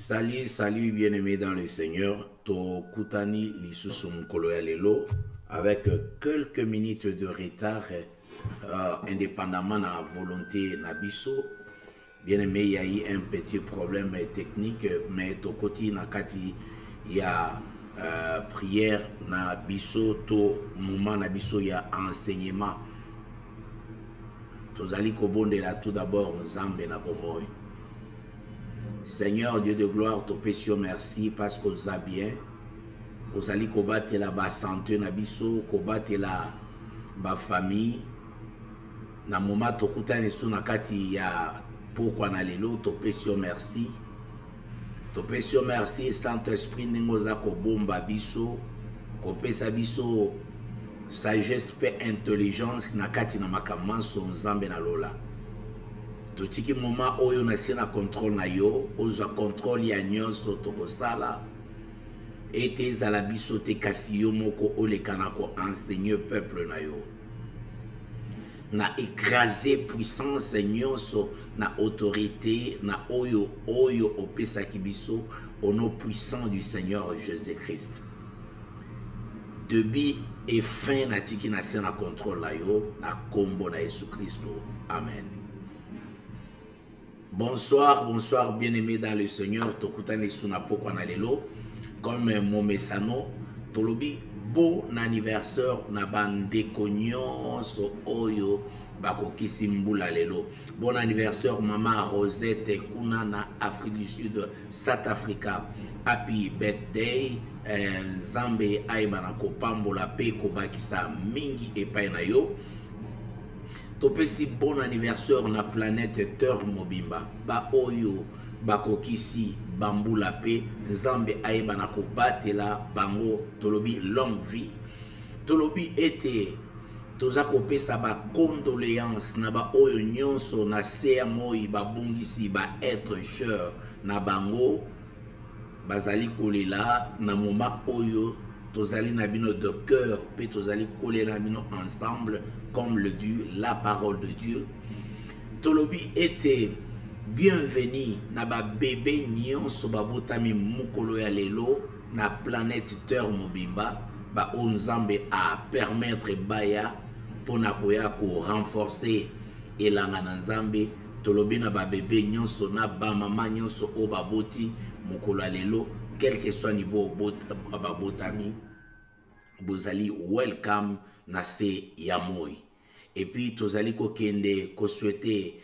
Salut, salut bien-aimés dans le Seigneur. To kutani lisusu mukolo ya lelo avec quelques minutes de retard indépendamment de la volonté na biso. Bien-aimé, il y a eu un petit problème technique mais to koti na kati ya prière na biso to moment na biso ya enseignement. Tozali kobondela tout d'abord Nzambe na bomoi. Seigneur Dieu de gloire, te péchons merci parce que vous avez bien. Vous allez combattre la santé na biso, combattre la famille. Na moment to kutane so na kati ya pokwa na lelo, te péchons merci. Te péchons merci Saint-Esprit ningoza ko bomba biso, ko pesa biso sagesse pe intelligence na kati na makamanso Nzambe na lola. Totiki moment oyo na sena contrôle na yo, oza contrôle ya nyonso tokosala. Ete ezala biso te kasi yo moko olekana ko enseigner peuple na yo. Na écraser puissance nyonso na autorité na oyo opesaki biso au nom puissant du Seigneur Jésus-Christ. Début et fin na tiki na sena contrôle na yo na kombo na Jésus Christ. Amen. Bonsoir, bonsoir bien-aimés dans le Seigneur. Tokutane suna pokwa na lelo. Comme mon mesano, tolobi bon anniversaire na bandeko nyonso oyo bakokisi mbula lelo. Bon anniversaire Maman Rosette kuna na Afrique du Sud, South Africa. Happy birthday. Nzambe aibana kopambola pe kobakisa mingi epai na yo. Topesi bon anniversaire na planète Terre Mobimba. Ba oyo bakokisi bambula pe Nzambe aibana kobatela bango tolobi longue vie. Tolobi ete toza kopesa ba condoléances na ba oyo nyonso na sea moi babungisi ba être cher na bango bazali kolela na moment oyo tozali na bino de cœur pe tozali kolela bino ensemble comme le dit la parole de Dieu. Tolobi était bienvenue na ba bébé nyonso babotami mukolo ya lelo na planète Terre Mobimba ba Nzambe a permettre baya pona koya ko renforcer elanga na Nzambe. Tolobi na ba bébé nyonso na ba mama nyonso o baboti mukolo ya lelo quel que soit niveau babotami bozali welcome na se yamoi. Et puis tozali ko kende ko souhaiter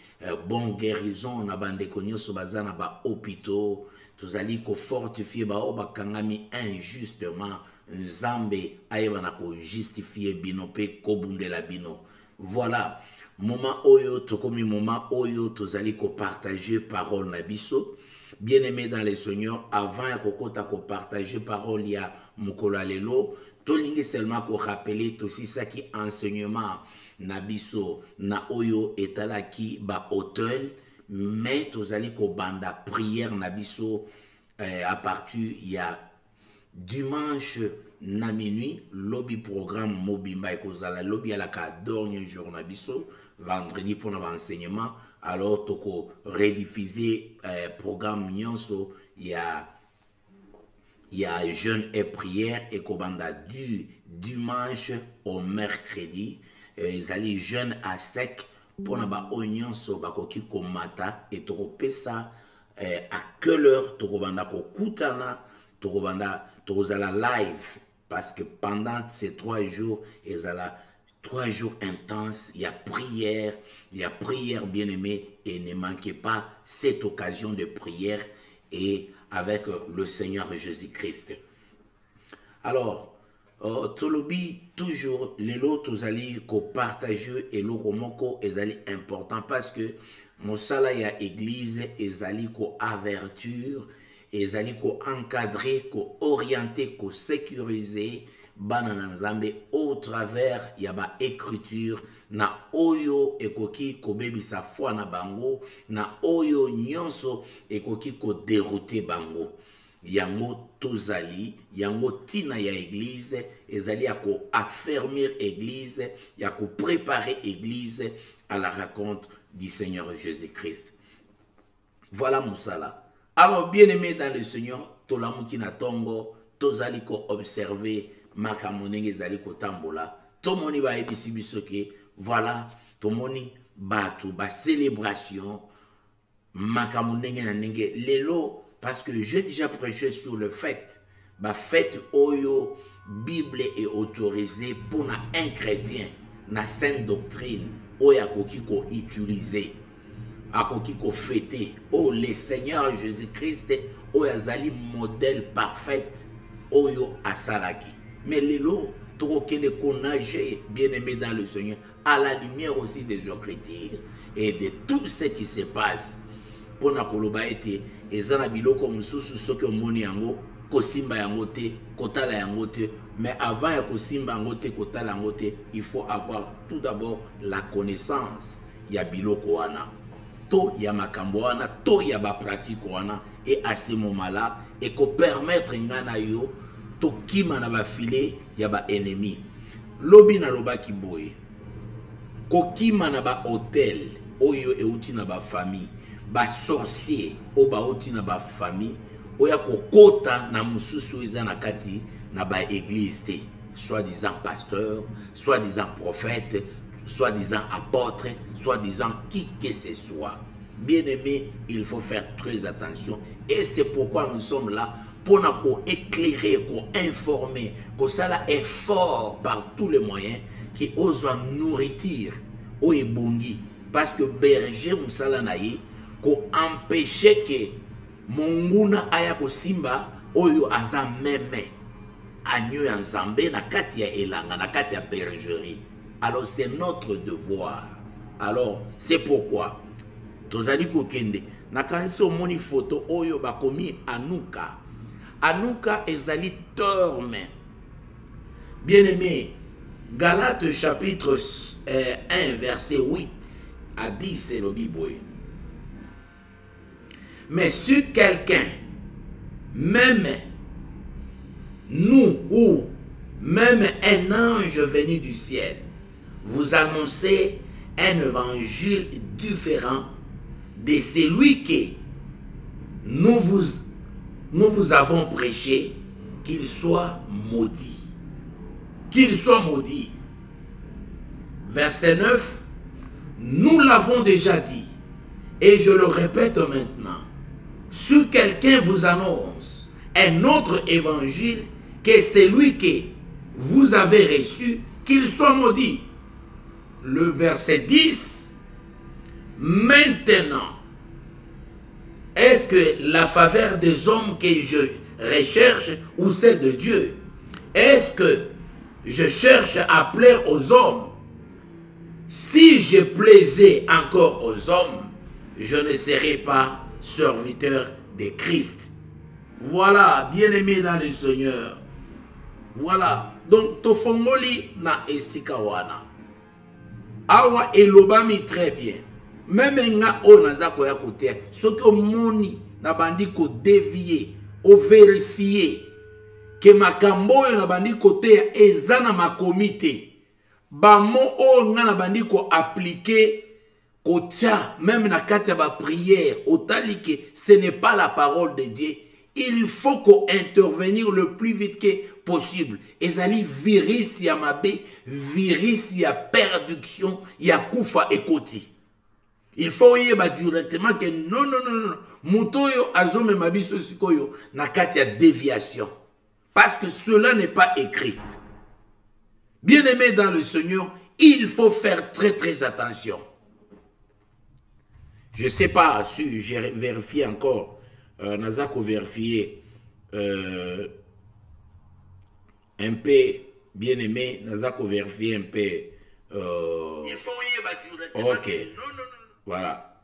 bon guérison na bandeko nyonso baza na ba hôpitaux. Tozali ko fortifier ba oba kangami injustement Nzambe ayebana ko justifier bino pe kobundela bino. Voilà moment oyo tokomi moment oyo tozali ko partager parole na biso. Bien-aimé dans le Seigneur, avant kokota ko partager parole ya mukolo lelo, tolingi seulement ko rappeler aussi ça qui enseignement na biso na oyo etalaki ba hôtel, mais tozali ko banda prière na biso à partir ya dimanche na minuit lobby programme mobimba ekozala lobby ala ka dernier jour na biso vendredi pour l'enseignement. Alors toko rediffuser programme nyonso ya jeûne et prière et kobanda du dimanche au mercredi ezali jeûne à sec pour na ba nyonso bakoki komata et toko pesa à quelle heure toko banda ko kutana toko banda toko zala live parce que pendant ces 3 jours ezala 3 jours intenses, il y a prière bien-aimé, et ne manquez pas cette occasion de prière et avec le Seigneur Jésus-Christ. Alors, tolobi toujours les lots allez ko partager et lo moko ezali important parce que mosala ya église ezali ko avertir, ezali ko encadrer, ko orienter, ko sécuriser banana Nzambe au travers ya ba écriture na oyo ekoki kobebisa foi na bango na oyo nyonso ekoki ko dérouter bango yango tozali yango tina ya église ezali ya ko affermir église ya ko préparer église à la rencontre du Seigneur Jésus-Christ. Voilà mosala Alors, bien-aimé dans le Seigneur, tolamuki na tongo, tozali ko observer makamonenge zali ko tambola, tomoni ba ebisi biso ke, voilà, tomoni batu, ba célébration, makamonenge na nenge, lelo, parce que j'ai déjà prêché sur le fait, ba fête oyo, Bible est autorisée pour un chrétien, na sainte doctrine, oya koki ko utiliser. Akoki ko fêter, oh le Seigneur Jésus-Christ, oh yazali modèle parfait, oh yo asalaki. Mais lelo, toko kene konager, bien-aimé dans le Seigneur, à la lumière aussi des Écritures et de tout ce qui se passe. Pour na koloba ete, ezana biloko mususu soki omoni yango, kosimba yango te, kotala yango te, mais avant ya kosimba yango te, kotala yango te, il faut avoir tout d'abord la connaissance ya biloko wana. To ya makambo wana, to ya ba pratique wana, et à ce moment-là, et ko permettre ngana yo, to kima na ba filet ya ba ennemi. Lobi na loba ki boye, ko kima na ba hôtel, oyo e uti na ba famille, ba sorcier, o ba uti na ba famille, oya ko kota na mususu eza na kati na ba église te, soi-disant pasteur, soi-disant prophète, soi-disant apôtre, soi-disant qui que ce soit. Bien-aimé, il faut faire très attention. Et c'est pourquoi nous sommes là, pour nous éclairer, pour informer, que ça là est fort par tous les moyens, qui osent nourrir, au ebongi. Parce que berger, moussala naye, ko empêcher que monguna aya ko simba, oyo aza meme, agneau en zambé, na kati ya elanga, na kati ya bergerie. Alors c'est notre devoir. Alors c'est pourquoi tozali kokende nakanisi omoni photo oyo bakomi Anuka. Anuka ezali torme. Bien-aimé, Galates chapitre 1 verset 8 à 10 c'est le Bible. Mais si quelqu'un, même nous ou même un ange venu du ciel, vous annoncez un évangile différent de celui que nous vous avons prêché, qu'il soit maudit. Qu'il soit maudit. Verset 9, nous l'avons déjà dit, et je le répète maintenant, si quelqu'un vous annonce un autre évangile que celui que vous avez reçu, qu'il soit maudit. Le verset 10, maintenant, est-ce que la faveur des hommes que je recherche ou celle de Dieu? Est-ce que je cherche à plaire aux hommes? Si je plaisais encore aux hommes, je ne serais pas serviteur de Christ. Voilà, bien-aimé dans le Seigneur. Voilà, donc tofongoli na esikawana. Awa elobami très bien. Même nga o nazako ya kote, ce que moni na bandi ko dévier, o vérifier que makambo na bandi kote ezana makomite. Ba mo o nga na bandi ko appliquer ko tia même na kati ya ba prière, otali que ce n'est pas la parole de Dieu. Il faut qu'on intervenir le plus vite que possible. Ezali virus ya mabe, virus ya perduction, ya kufa ekoti. Il faut y aller directement que non, non, non, non. Mutoyo azome mabiso sikoyo na kati ya déviation. Parce que cela n'est pas écrit. Bien-aimé dans le Seigneur, il faut faire très très attention. Je ne sais pas si j'ai vérifié encore. Nazako vérifié un peu, bien aimé, Nazako vérifié un peu. Il faut y aller. Ok. Non, non, non. Voilà.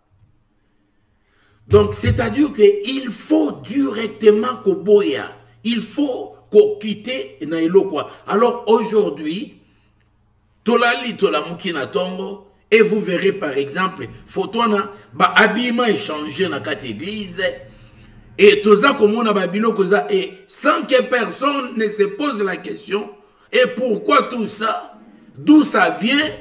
Donc, c'est-à-dire qu'il faut directement Koboya. Il faut qu'on quitte Naïlo quoi. Alors, aujourd'hui, Tolali Tolamuki na Tongo, et vous verrez par exemple, photo na, ba habillement échangé dans cette église. Et tout ça, comme on a babilo, et sans que personne ne se pose la question, et pourquoi tout ça? D'où ça vient?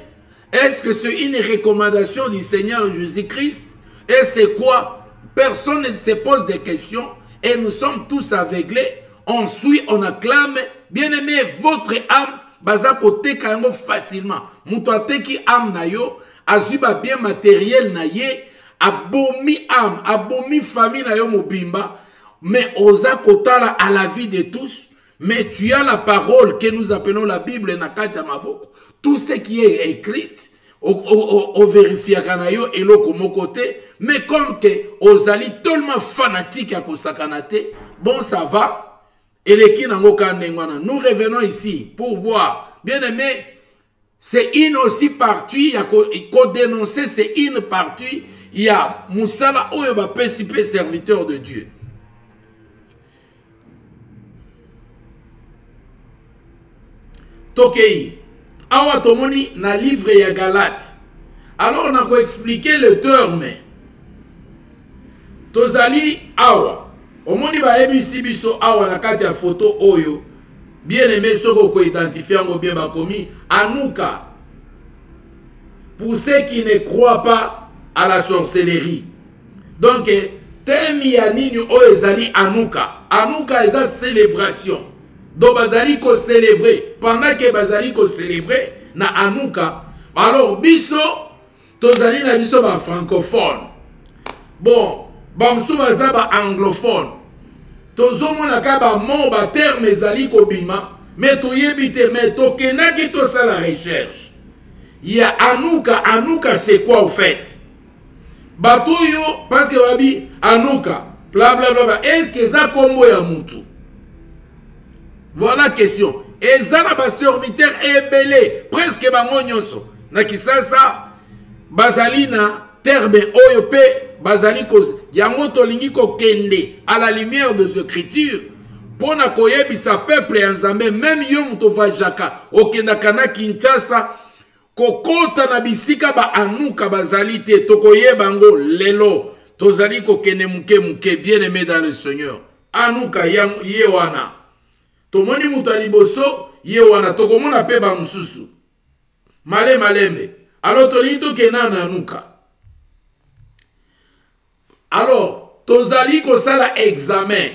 Est-ce que c'est une recommandation du Seigneur Jésus-Christ? Et c'est quoi? personne ne se pose des questions et nous sommes tous aveuglés. On suit, on acclame. Bien-aimé, votre âme, baza kote kango facilement. Mouto ateki âme na yo, azuba bien matériel na ye, abomi âme, abomi famille na yo mobimba, mais oza kotala à la vie de tous. Mais tu as la parole que nous appelons la Bible, Nakata Maboko. Tout ce qui est écrit, au vérifier kanayo et l'autre mon côté, mais comme que ozali tellement fanatique à kosakanate, bon ça va. Et les nous revenons ici pour voir. Bien aimé, c'est une aussi partie, il faut dénoncer, c'est une partie, il y a Moussala Oyeba Pesipé, serviteur de Dieu. Tokei, awa tomoni na livre ya Galate. Alors on a ko expliquer le terme. Tozali awa. Omoni ba ebisi biso awa na kati ya photo oyo. Bien aimé soko ko identifier ngo bien bakomi Anouka. Pour ceux qui ne croient pas à la sorcellerie. Donc temi ya nini o ezali Anouka. Anouka eza célébration. Donc bazali ko célébrer pendant que bazali ko célébrer na Anouka. Alors biso tozali na biso ba francophone. Bon, bamsou baza ba anglophone. Tozomona ka ba mo ba terme ezali ko bima, mais toyebite mais tokena ki to sa la recherche. Il y a Anouka, Anouka c'est quoi au fait? Batoyo parce que babi Anouka, bla bla bla, est-ce que ça kombo ya mutu? Voilà la question. Et ça na ba serviteur ebelé, presque ba nyonso. Na kisasa bazalina terme oyo pe bazali cause yango tolingi ko kende à la lumière des écritures pour na koyebisa peuple ya Nzambe même yo muto vajaka okenda kana Kinshasa kokota na bisika ba Anouka bazali te tokoyeba ngo lelo tozali ko kende muke bien aimé dans le Seigneur. Anouka ye wana tomoni muto liboso ye wana tokomona pe ba mususu malembe alors tolingi to kena na Anouka. Alors, tozali ko sala examen.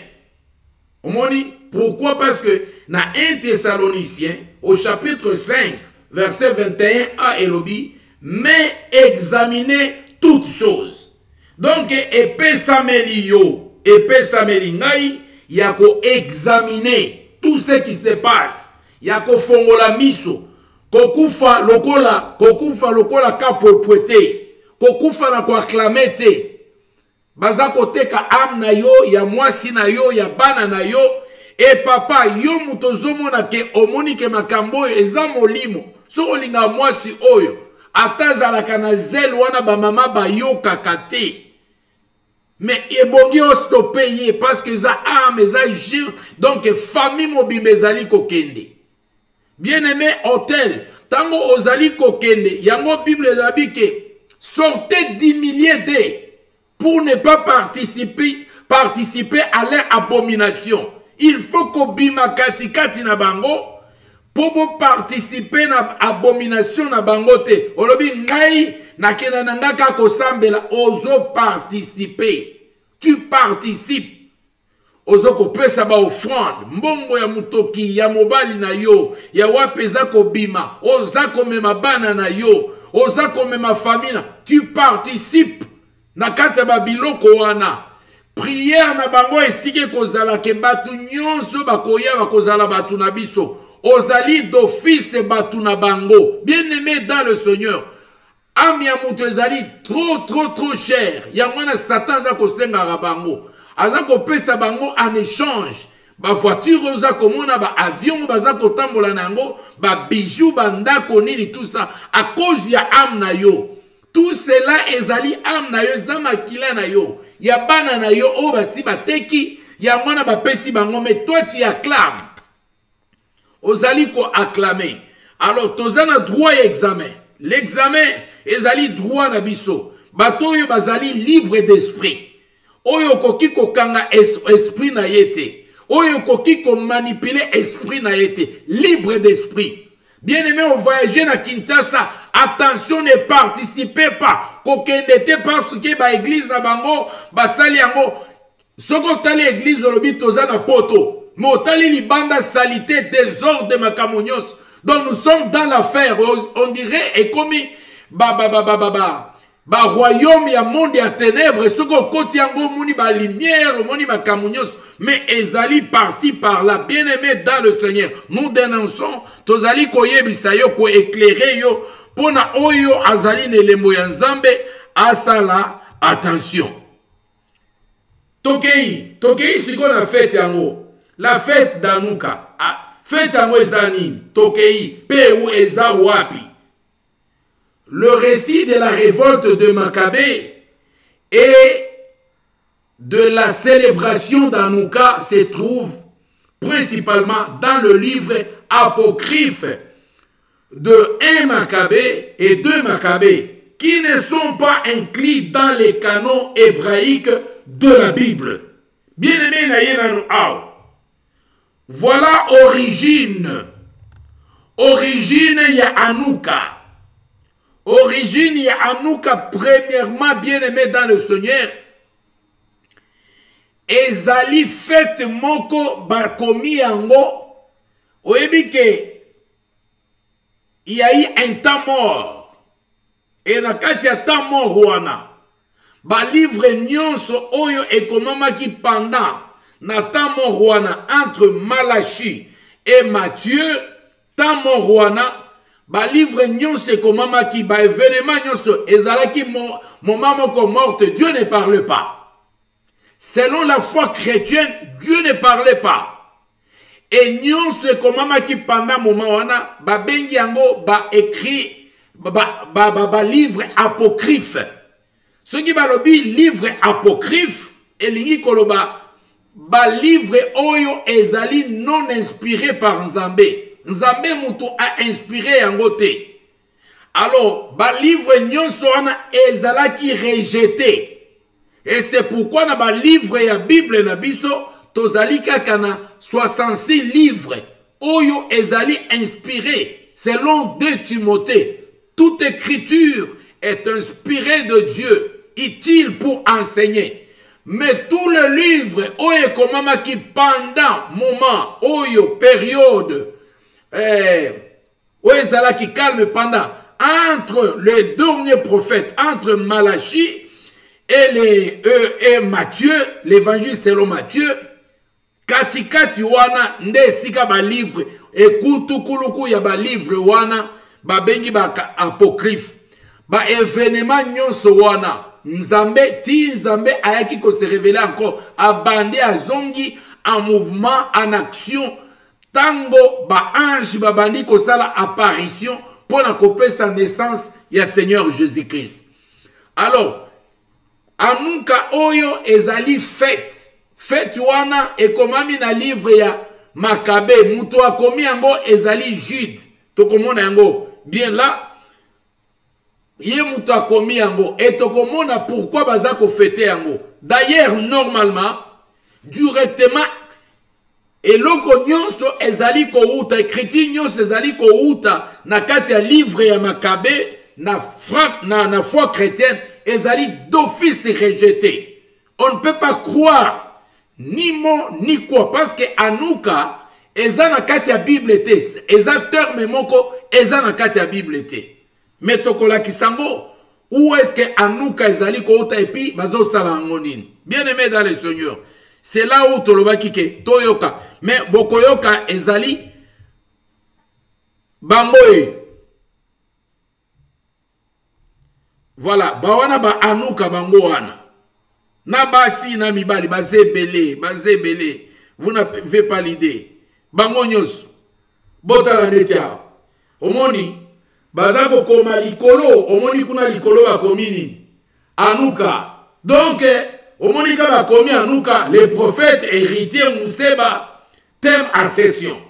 Omoni, pourquoi? Parce que dans 1 Thessaloniciens, au chapitre 5, verset 21a elobi, mais examinez toutes choses. Donc, epé sameli ngai, yako examiner tout ce qui se passe. Yako fongola miso, kokufa lokola kapopwete, kokufa na kwa acclamete. Bazako teka am na yo, ya mwasi na yo, ya bana na yo, e papa yo mutozomo na ke omoni ke makambo eza molimo. So olinga mwasi oyo, atazalaka na zel wana ba mama ba yo kakate. Mais ebongi o stopé ye parce que za am eza jir, donc famille mobimbe ezali kokende. Bien aimé hôtel, tango ozali kokende, yango Bible ezali ke sortez 10 milliers de pour ne pas participer à leur abomination. Il faut que bima kati na bango pour participer à abomination na bango te. Olobi ngai na kena nangaka ko sambela ozo participer. Tu participes. Ozo ko pesa ba offrande. Mbongo ya mutoki ya mobali na yo ya wapeza ko bima. Oza ko mema bana na yo. Oza ko mema famille. Tu participes. Nakata babiloko wana prière na bango esike kozala ke batu nyonso bakoya bakozala batu na biso ozali d'office batu na bango. Bien aimé dans le Seigneur, ami ya mutu ezali trop cher. Yangwana Satan za kosenga bango aza kopesa bango en échange ba voiture oza komona ba avion baza kotambola nango ba bijoux bandako nini tout ça à cause ya âme na yo. Tout cela ezali am na yo zama kila na yo. Ya bana na yo o basi bateki ya mwana bapesi bango mais toi tu acclames. Ozali ko acclamer. Alors tozana droit ya examen. L'examen ezali droit na biso. Bato yo bazali libre d'esprit. Oyo koki ko kanga esprit na yete. Oyo koki ko manipuler esprit na yete. Libre d'esprit. Bien aimé, on voyageait na Kinshasa Attention, ne participez pas. Kokendete parce que ba église na bango, ba sali yango. Soko tali église olobi toza na poto. Mais otali libanda salité, désordre, makamonyos. Donc nous sommes dans l'affaire. On dirait, et comme royaume ya monde ya ténèbres, soko koti yango moni ba lumière, moni makamonyos. Mais ezali par-ci par-là, bien-aimé dans le Seigneur. Nous dénonçons, tozali koyebisa yo ko éclairer yo. Pona oyo azali nelemo ya nzambe asala attention. Tokei siko na fête yango. La fête d'Anouka. Fête yango ezani. Tokei pe ou eza wapi. Le récit de la révolte de Maccabée et de la célébration d'Anouka se trouve principalement dans le livre apocryphe de 1 Maccabée et 2 Maccabées, qui ne sont pas inclus dans les canons hébraïques de la Bible. Bien-aimé Naïna Nouaou. Voilà origine ya Anouka. Origine ya Anouka, premièrement, bien-aimé dans le Seigneur. Ezali fête moko bakomi yango. Oebike. Il y a eu un temps mort. Et na kati ya temps mort wana. Ba livre nyonso oyo ekomamaki pendant na temps mort wana entre Malachi et Matthieu. Temps mort wana. Ba livre nyonso ekomamaki ba événement nyonso ezalaki moment moko morte. Dieu ne parle pas. Selon la foi chrétienne, Dieu ne parlait pas. Et nous, ce qu'on pendant moment wana, ba bengi yango ba écrit ba livre apocryphe. Ce qui va lobi livre apocryphe et lingi koloba ba livre oyo ezali non inspiré par Nzambe. Nzambe mutu a inspiré yango te. Alors ba livre nyonso wana ezalaki rejeté. Et c'est pourquoi na ba livre ya Bible na biso tozali kaka na 66 livres oyo ezali inspiré selon 2 Timothée. Toute écriture est inspirée de Dieu, utile pour enseigner. Mais tous les livres oyo komama ki pendant moment oyo période oyo ezala ki calme pendant entre les derniers prophètes, entre Malachi et Matthieu, l'évangile selon Matthieu, katikati wana nde sika ba livre ekutukuluku ya ba livre wana ba bengi ba apocryphe ba événement nyonso wana Nzambe ayaki ko se révéler encore abandé à zongi en mouvement en action tango ba ange ba bandi ko sala apparition pour la couper sa naissance ya Seigneur Jésus-Christ. Alors Anouka oyo ezali fête wana ekomami na livre ya Maccabée mutu akomi yango ezali Jude tokomona yango bien là ye mutu akomi yango et tokomona pourquoi baza ko fêter yango. D'ailleurs normalement directement eloko nyonso ezali ko uta écrit nyonso ezali ko uta na kati ya livre ya Maccabée na foi chrétienne ezali d'office rejeté. On ne peut pas croire ni mot ni quoi parce que Anouka eza na kati ya Bible te, eza terme moko eza na kati ya Bible te. Mais tokola kisango où est-ce que Anouka ezali ko uta et puis bazo sala ngonini. Bien-aimé dans le Seigneur, c'est là où tolobaki ke toyoka mais bokoyoka ezali bangoye. Voilà, bawana ba Anouka bango wana. Na basi na mibali bazebele. Vous n'avez pas l'idée. Bango nyos. Bota la netia. Omoni bazako koma likolo, omoni kuna likolo ba komini. Anouka. Donc omoni ka ba komi Anouka, les prophètes héritiers Museba thème accession.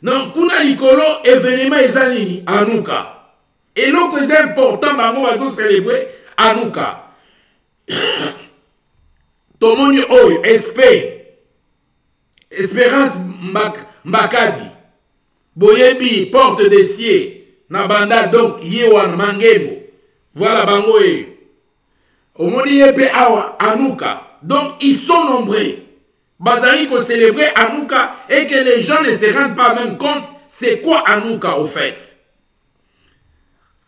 Donc kuna likolo événement ezanini Anouka. Et l'autre est important, bango va célébrer Anouka. Tomoni oyo, Espérance Mbakadi. Boyebi, porte des cieux. Nabanda donc Yewan Mangembo. Voilà Bangoe. Omoni Epe Awa Anouka. Donc ils sont nombreux. Bazali ko célébrer Anouka et que les gens ne se rendent pas même compte c'est quoi Anouka au fait.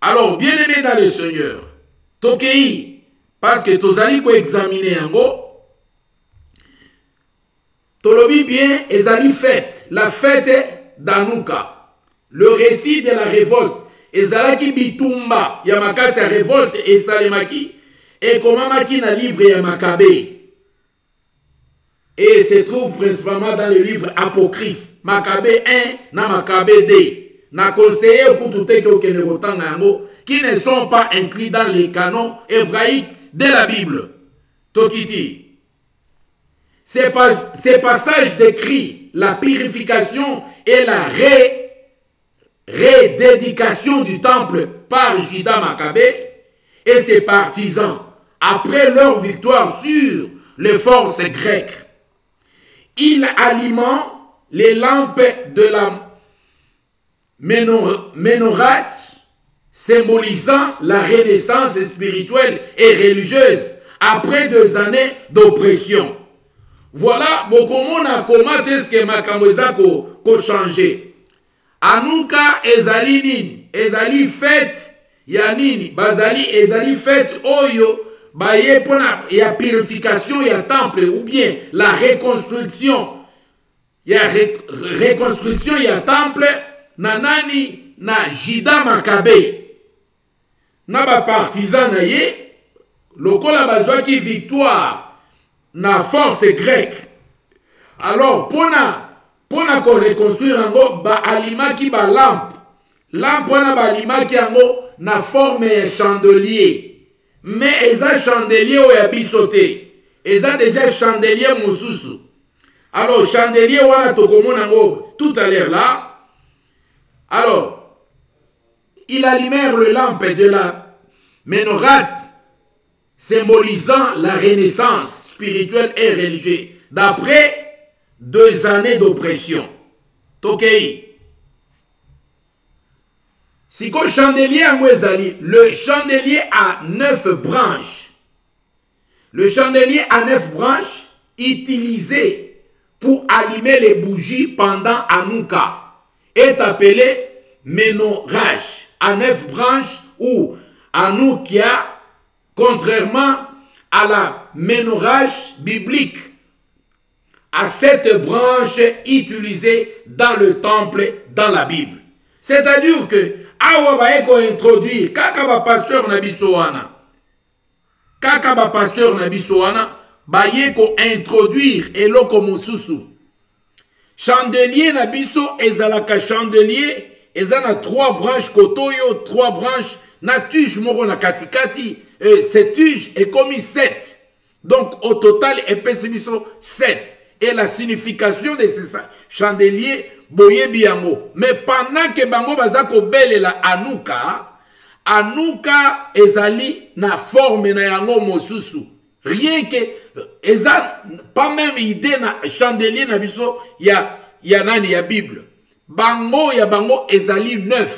Alors, bien aimé dans le Seigneur, Tokei, parce que Tozali ko examiner Yango, Tolobi bien, Ezali fête, la fête d'Anouka. Le récit de la révolte. Ezalaki bitumba, Yamakasi a révolte et Salemaki, et Komamaki na livre Yamakabé. Et se trouve principalement dans le livre apocryphe. Makabé 1, na Makabé 2. Na conseillé pour tout qui ne sont pas inclus dans les canons hébraïques de la Bible. Tokiti. Ces passages décrivent la purification et la redédication du temple par Juda Maccabée et ses partisans après leur victoire sur les forces grecques. Il alimente les lampes de la Ménorate, symbolisant la renaissance spirituelle et religieuse après 2 années d'oppression. Voilà, bokomona comment est-ce que makamboza ko changer. Anouka ezali nini? Ezali fête ya nini? Bazali ezali fête oyo baye pona ya purification ya temple ou bien la reconstruction. Ya reconstruction ya temple na nani na Juda Maccabée. Na ba partisan na ye lokola bazwaki victoire na force grecque. Alors, pona ko reconstruire yango, ba alimaki ba lampe. Lampe wana ba alimaki yango na forme ya chandelier. Mais eza chandelier o ya bisote. Eza déjà chandelier mususu. Alors, chandelier wana tokomona yango tout à l'heure là. Alors, il allumèrent le lampe de la Ménorate, symbolisant la renaissance spirituelle et religieuse d'après 2 années d'oppression. Tokei. Siko chandelier en Wezali, le chandelier a 9 branches. Le chandelier à 9 branches utilisé pour allumer les bougies pendant Hanouka est appelé Ménorage à 9 branches ou Hanoukia. Contrairement à la Ménorage biblique, à cette branche utilisée dans le temple dans la Bible. C'est-à-dire que awa baeko introduire kaka ba pasteur na biso wana. Kaka ba pasteur na biso wana baeko introduire eloko mosusu. Chandelier na biso ezalaka chandelier ezana 3 branches kotoyo, 3 branches na tige moko na katikati. Cette tige est comme 7. Donc, au total, épaisse 7. Et la signification de ce chandelier, boye biango. Mais pendant que bango bazako belle la Hanouka, Hanouka ezali na forme na yango mosusu. Rien que, eza pas même idée na chandelier na biso ya nani ya Bible. Bango ya bango ezali 9.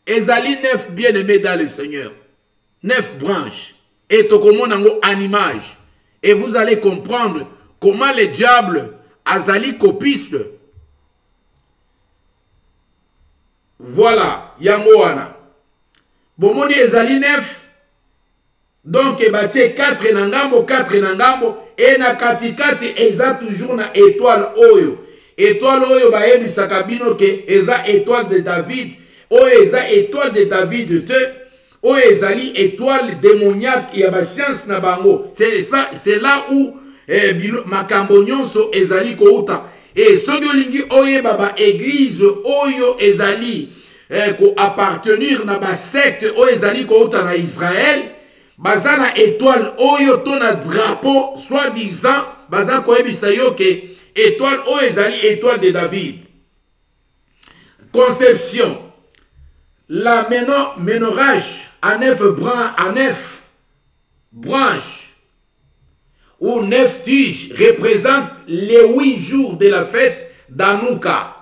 Ezali 9 bien-aimés dans le Seigneur. 9 branches. Et tokomonango en image. Et vous allez comprendre comment le diable azali copiste. Voilà. Yangoana. Bomoni ezali 9. Donc ebate 4 nangambo, 4 nangambo. Et na katikati eza toujours na étoile oyo. Étoile oyo baebi sakabino ke eza étoile de David. Oyo eza étoile de David te. O ezali étoile démoniaque ya ba science na bango. C'est là où makambo nyonso ezali kouta. Et soki olingi oye baba église oyo ezali ko appartenir na ba secte oyo ezali kouta na Israël, baza na étoile oyo to na drapeau soi-disant baza koyebisa yo ke étoile oyo ezali étoile de David. Conception. La Ménorage à 9 branches ou 9 tiges représente les 8 jours de la fête d'Hanouka,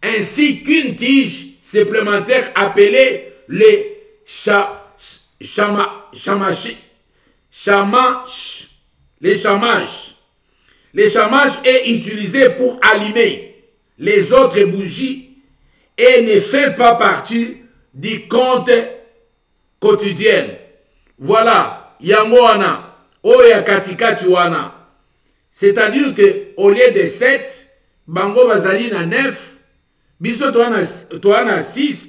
ainsi qu'une tige supplémentaires appelés les chamages. Les chamages est utilisé pour allumer les autres bougies et ne fait pas partie du compte quotidien. Voilà, yangoana, oya katikati wana. C'est-à-dire que au lieu de 7, bango bazali na 9, biso toana 6,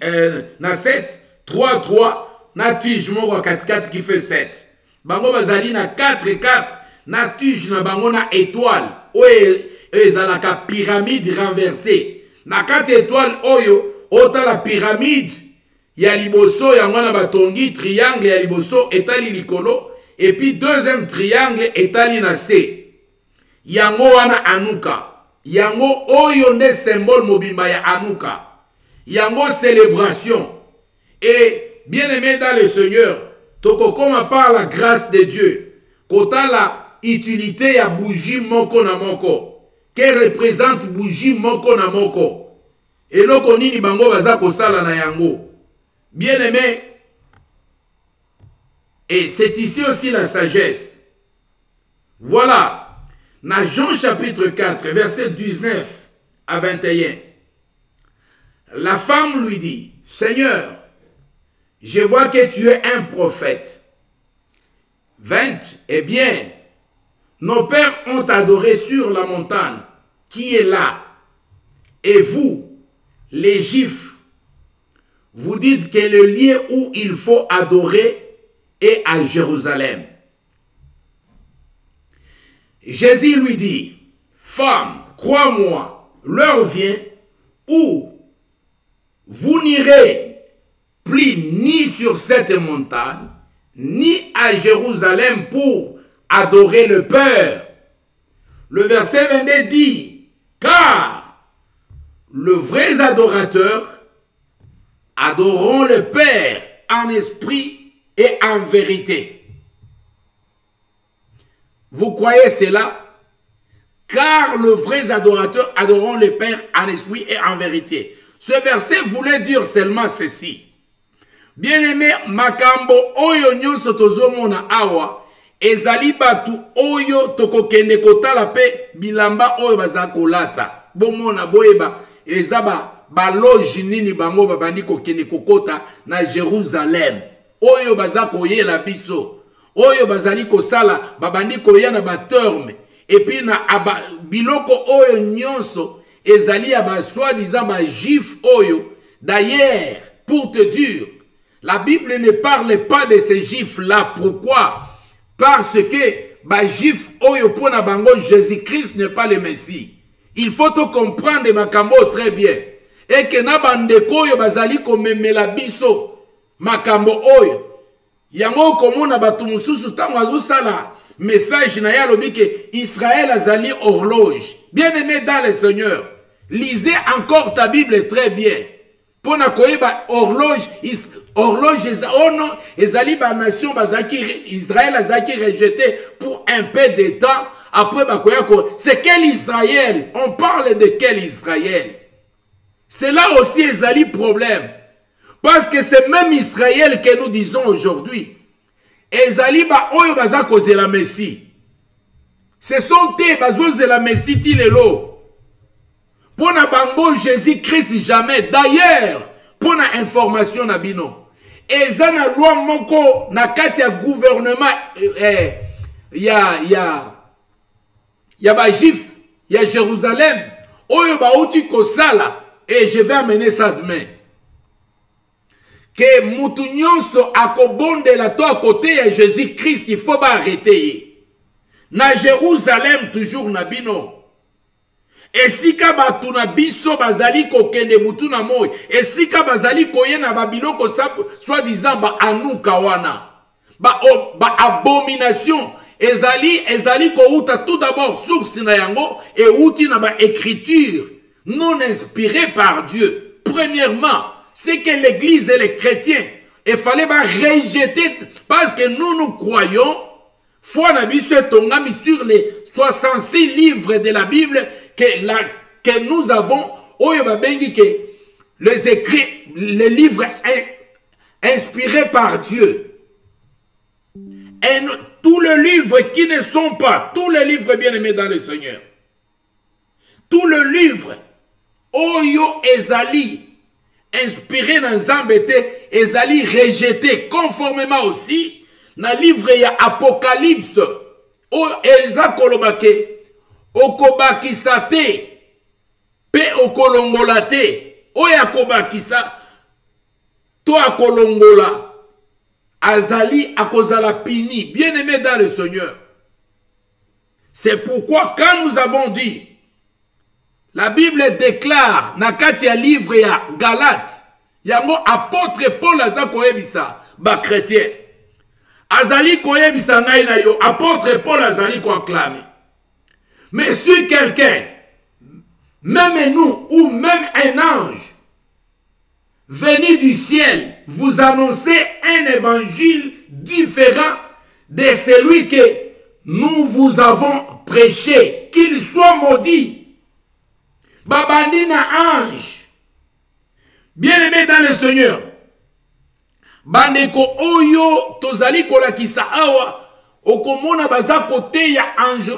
na 7, 3, 3, na tige moko katikati qui fait 7. Bango bazali na 4, 4, na tige na bango na étoile, oyo ezalaka pyramide renversée. Na 4 étoiles oyo, ota la pyramide, ya liboso yango na batongi triangle ya liboso etali likolo, et puis deuxième triangle etali na se. Yango wana Anuka. Yango oyo ne symbole mobimba ya Anuka. Yango célébration. Et bien aimé dans le Seigneur, tokokoma par la grâce de Dieu, kota la utilité ya bougie moko na moko, que représente bougie moko na moko. Et loko nini bango baza kosala na yango. Bien aimé, et c'est ici aussi la sagesse. Voilà. Dans Jean chapitre 4, verset 19 à 21, la femme lui dit, Seigneur, je vois que tu es un prophète. 20, eh bien, nos pères ont adoré sur la montagne qui est là. Et vous, les Juifs, vous dites que le lieu où il faut adorer est à Jérusalem. Jésus lui dit, femme, crois-moi, l'heure vient où vous n'irez plus ni sur cette montagne, ni à Jérusalem pour adorer le Père. Le verset 22 dit, car le vrai adorateur adoreront le Père en esprit et en vérité. Vous croyez cela? Car le vrai adorateur adoreront le Père en esprit et en vérité. Ce verset voulait dire seulement ceci. Bien-aimé, makambo oyo nyonso tozomona awa, ezali batu oyo tokokende kotala pe bilamba oyo bazakolata. Bomona boyeba, ezaba baloji nini bango babandi kokende kokota na Jérusalem. Oyo bazakoyela biso. Oyo bazali kosala babandi koya na baterme et puis na biloko oyo nyonso ezali aba soi-disant ba juif oyo. D'ailleurs, pour te dire, la Bible ne parle pas de ces juifs là. Pourquoi? Parce que ba juif oyo pona bango Jésus-Christ n'est pas le Messie. Il faut te comprendre makambo très bien. Et que na bandeko oyo bazali komemela biso makambo oyo. Yango komona batu mususu tango azosala message na ya lobi ke Israël azali horloge. Bien aimé dans le Seigneur, lisez encore ta Bible très bien. Pona koyeba horloge ono ezali ba nation bazaki Israël azaki rejeté pour un peu de temps après bakoya ko. C'est quel Israël? On parle de quel Israël? C'est là aussi ezali problème. Parce que c'est même Israël que nous disons aujourd'hui. Ezali ba oyo baza koze la Messie. Ce sont eux bazoze la Messie tilelo. Pour na bango Jésus-Christ jamais. D'ailleurs, pour na information na bino. Ezana loi moko na kati ya gouvernement ya ba Juif, ya Jérusalem. Oyo ba uti kosala. Et je vais amener ça demain. Que mutu nyonso akobonde la to à côté de Jésus-Christ, il faut pas arrêter. Na Jérusalem toujours na bino. Et si ka batu na biso bazali ko kende mutu na moy, et si ka bazali ko ye na babilo ko soit disant ba anuka wana, ba abomination, ezali ko uta tout d'abord source na yango et uti na ba écriture non inspirée par Dieu. Premièrement, c'est que l'église et les chrétiens, il fallait pas rejeter, parce que nous croyons, foi na biso tongami sur les 66 livres de la Bible que nous avons, oyo babengi que les écrits, les livres inspirés par Dieu. Et tous les livres qui ne sont pas, tous les livres bien-aimés dans le Seigneur, tous les livres, Oyo Ezali, inspiré dans Zambete, Ezali rejeté, conformément aussi, dans le livre il y a Apocalypse, O Elza Kolobake, Okobakisate, Pe Okolongolate, Oyakobakisa, To Akolongola, Azali Akozala Pini, bien-aimé dans le Seigneur. C'est pourquoi quand nous avons dit, la Bible déclare, nakati ya livre ya Galate, yango apôtre Paul aza koyebisa, ba chrétien. Azali koyebisa ngai na yo, apôtre Paul azali koacclamer. Mais si quelqu'un, même nous, ou même un ange, venu du ciel, vous annoncer un évangile différent de celui que nous vous avons prêché, qu'il soit maudit. Babandina ange, bien-aimé dans le Seigneur, bandeko oyo tozali kolakisa awa, okomona baza kote ya ange,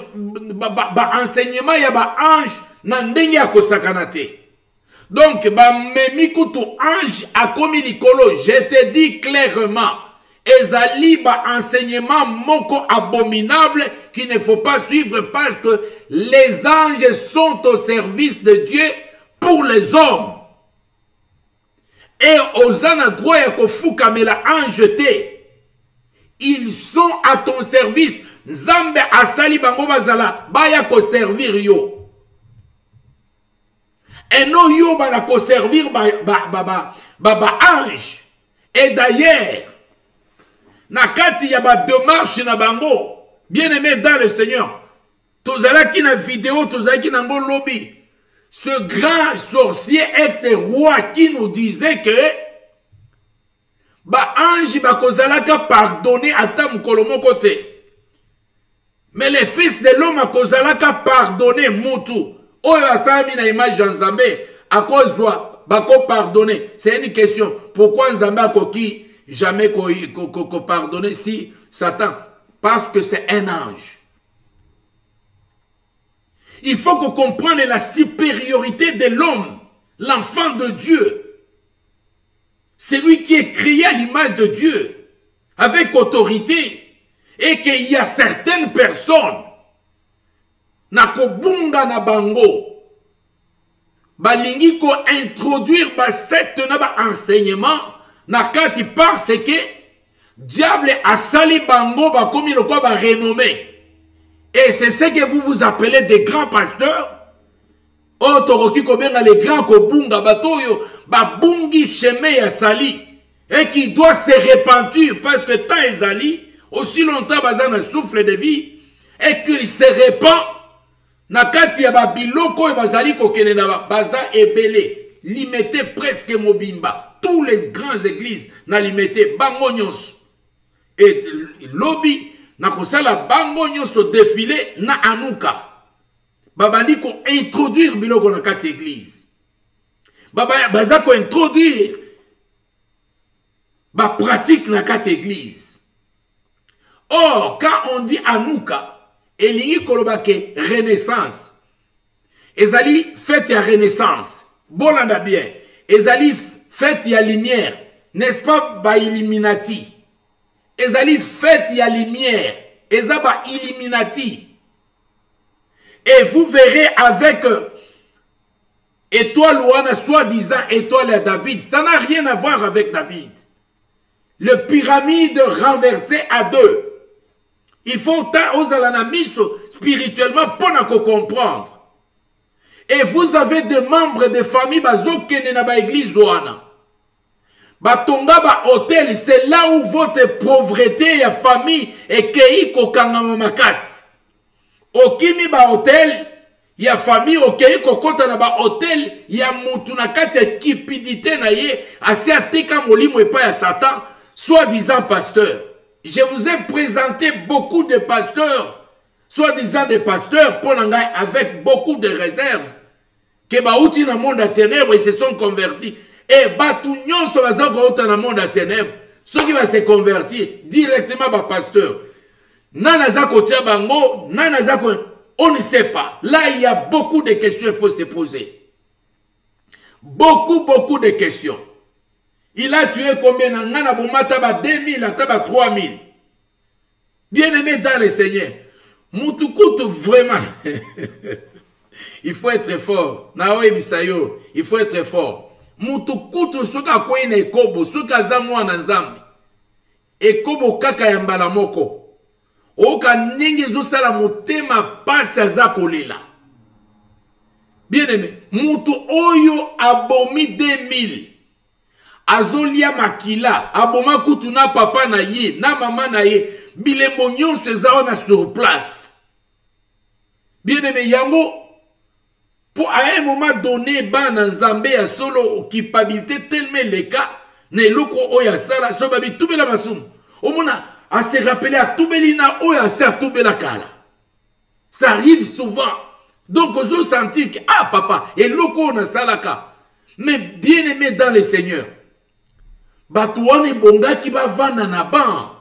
enseignement ya ba ange na ndenge ya kosakana te. Donc, memi kutu ange akomi likolo, je te dis clairement, ezali ba enseignement moko abominable qu'il ne faut pas suivre parce que les anges sont au service de Dieu pour les hommes. Et osana droit ya kofuka mela ange te. Ils sont à ton service. Zambe asali bango bazala baya ko servir yo. Et non yo bana ko servir ba ange. Et d'ailleurs, nakati ya ba démarche na bango, bien-aimé dans le Seigneur, tozala ki na vidéo, tozala ki na ngo lobby, ce grand sorcier ex-roi qui nous disait que ba ange ba kozala ka pardonner ata mukolo moko te. Mais les fils de l'homme a kozala ka pardonner mutu. Oyo asami na image de Nzambe à cause de bako pardonner. C'est une question. Pourquoi Nzambe a koki jamais pardonner si Satan? Parce que c'est un ange. Il faut qu'on comprenne la supériorité de l'homme, l'enfant de Dieu. C'est lui qui est créé à l'image de Dieu, avec autorité. Et qu'il y a certaines personnes, nakobunga na bango, balingi ko introduire ba secte na ba enseignement, nakati parce que diable a sali bango ba komi le quoi ba renommé. Et c'est ce que vous vous appelez des grands pasteurs. Oh toroki ko benga les grands kobunga batoyo ba bungi chemin ya sali et qui doit se repentir parce que tant ezali aussi longtemps bazana souffle de vie et qu'il se répand. Nakati ya babiloko e bazali kokene na baza ebele limité presque mobimba tous les grandes églises na limité bango nyonso et lobby na kosala bango nyonso défilé na anuka babandi ko introduire biloko na kati église baza ko introduire ba pratique na kati église. Or quand on dit anuka elingi kolobake renaissance. Ezali fête ya renaissance. Bolanda bien. Ezali fête ya lumière. N'est-ce pas ba Illuminati? Ezali fête ya lumière. Ezaba Illuminati. Et vous verrez avec étoile ouana, soi-disant étoile à David. Ça n'a rien à voir avec David. Le pyramide renversé à deux. Il faut aux alanamiso spirituellement pour nous comprendre. Et vous avez des membres de famille bazokene na ba église ouana. Batonga ba hôtel, c'est là où votre pauvreté ya famille et kei kokanga makas. Okimi ba hôtel ya famille okei kokota na ba hôtel ya mutu na kate kipidité na ye asi atika molimo epa ya Satan, soi-disant pasteur. Je vous ai présenté beaucoup de pasteurs, soi-disant des pasteurs, avec beaucoup de réserves, qui baouti dans le monde à ténèbres, ils se sont convertis. Et batu nyonso baza ko dans le monde à ténèbres, ceux qui vont se convertir directement par pasteur. Nanaza kotia bango, nanaza ko, on ne sait pas. Là, il y a beaucoup de questions, il faut se poser. Beaucoup de questions. Il a tué combien? Nana bomata ba 2000, ataba 3000. Bien aimé dans le Seigneur. Mutukutu vraiment. Il faut être fort. Naoe bisayo, il faut être fort. Mutukutu soka kwene ekobo, soka zamwa na nzambe. Ekobo kaka ya mbala moko. Oka ningi zo sala motema pasi aza kolela. Bien aimé, mutu oyo abomi 2000. Azolia makila, aboma kutu na papa na ye, na mama na ye, bilembo nyonso eza wana sur place. Bien aimé, yango, pour à un moment donné, bana nzambe ya solo culpabilité tellement le cas, ne loko oya sala, so babi tubela masumu. Omona, à se rappeler à tubelina oya sa tubela kala. Ça arrive souvent. Donc, on se sentit que, ah papa, et loko na salaka. Mais bien aimé dans le Seigneur, batouane bonga qui va vendre na ban.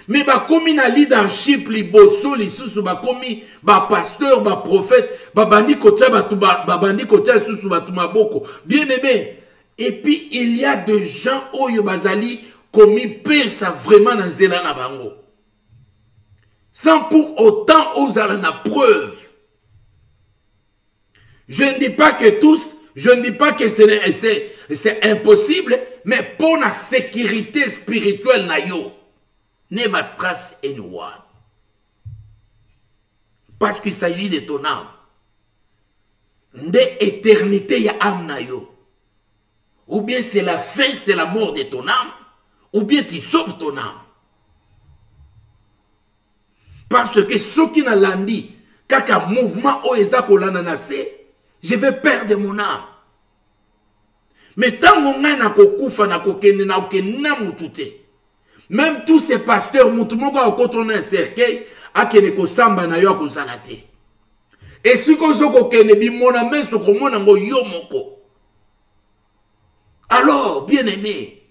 Mais ba komi na leadership liboso lisusu ba komi ba pasteur ba prophète ba bandi kotia ba bandi kotia susu ba maboko. Bien aimé. Et puis il y a des gens oyo bazali komi pesa vraiment na nzela na bango. Sans pour autant oser la preuve. Je ne dis pas que tous, je ne dis pas que c'est impossible, mais pour la sécurité spirituelle na yo. Never trust anyone. Parce qu'il s'agit de ton âme. De éternité ya âme na yo. Ou bien c'est la fin, c'est la mort de ton âme. Ou bien tu sauves ton âme. Parce que ceux qui n'ont landi, kaka mouvement oeza kolana nase, je vais perdre mon âme. Mais tant qu'on a na kokufa na kokene na okena mutute. Même tous ces pasteurs, mutumoko a kotourné un cercueil, a kene ko samba na yo ko salate. Et si ko zoko kene bi mona meso ko mona ngo yo moko. Alors, bien aimé,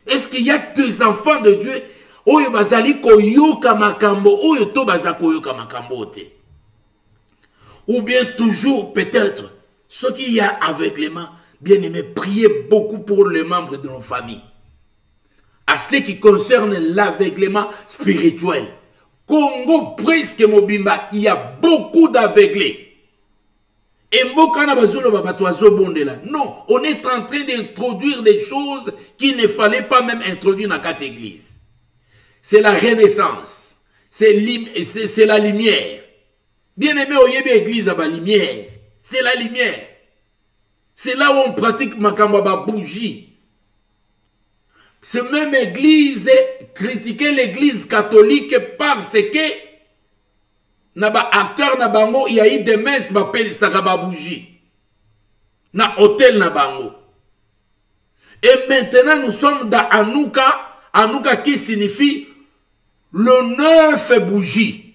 est-ce qu'il y a des enfants de Dieu oyo bazali ko yoka makambo oyo to bazako yoka makambo te? Ou bien toujours peut-être ce qu'il y a avec les mains, bien aimé, priez beaucoup pour les membres de nos familles. À ce qui concerne l'aveuglement spirituel. Congo, presque Mobimba, il y a beaucoup d'aveuglés. Et non, on est en train d'introduire des choses qu'il ne fallait pas même introduire dans cette église. C'est la renaissance. C'est la lumière. Bien aimé, au yébi église à la lumière. C'est la lumière. C'est là où on pratique makamba bougie. Cette même église critiquait l'église catholique parce que naba acteur na bango il y a eu des messes m'appelle sakaba bougie na hôtel na bango. Et maintenant nous sommes dans Hanouka qui signifie le 9 bougie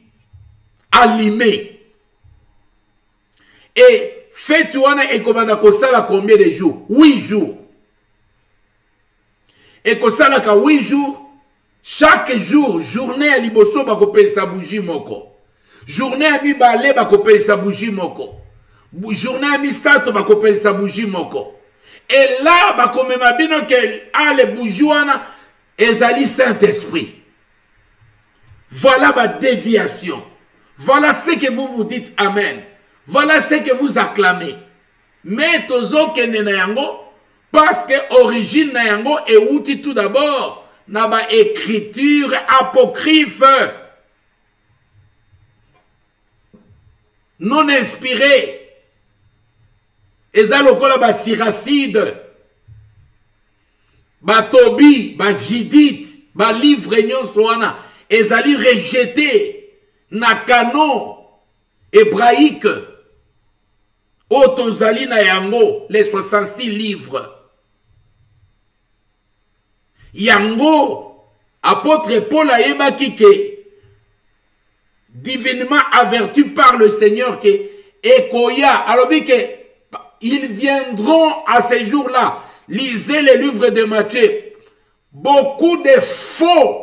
allumé. Et fête wana ekomanda kosala combien de jours? 8 jours. Et que ça, 8 jours, chaque jour, journée à liboso, bako paye sa bougie moko. Journée à mi balé, bako paye sa bougie moko. Journée à mi sato, bako paye sa bougie moko. Et là, bako memabino ke a les bougiouana, ezali Saint-Esprit. Voilà ma déviation. Voilà ce que vous vous dites Amen. Voilà ce que vous acclamez. Mais tozo kenena yango, parce que origine na yango et outil tout d'abord na ba écriture apocryphe non inspirée. Eza lokola ba siracide, ba Tobi, ba Judith, ba livre nyonso wana ezali rejeté na canon hébraïque Otozali na yango les 66 livres. Yango, apôtre Paul a yebaki ke divinement averti par le Seigneur que ekoya alobi ke ils viendront à ces jours-là. Lisez les livres de Matthieu. Beaucoup de faux.